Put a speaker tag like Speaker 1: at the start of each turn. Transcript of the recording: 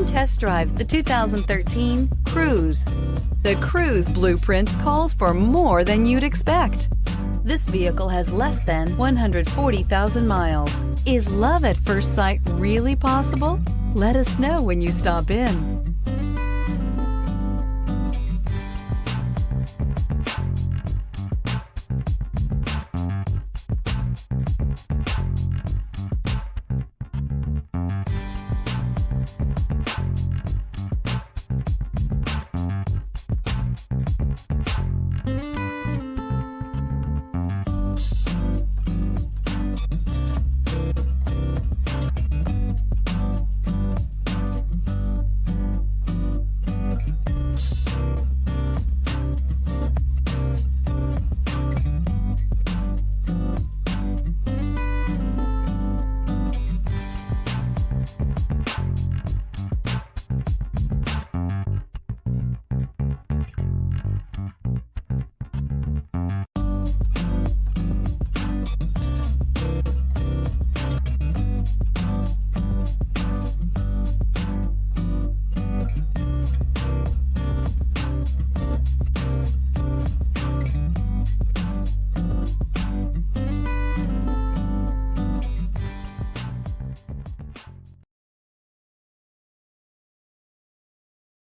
Speaker 1: test drive the 2013 Cruze. The Cruze blueprint calls for more than you'd expect. This vehicle has less than 140,000 miles. Is love at first sight really possible? Let us know when you stop in.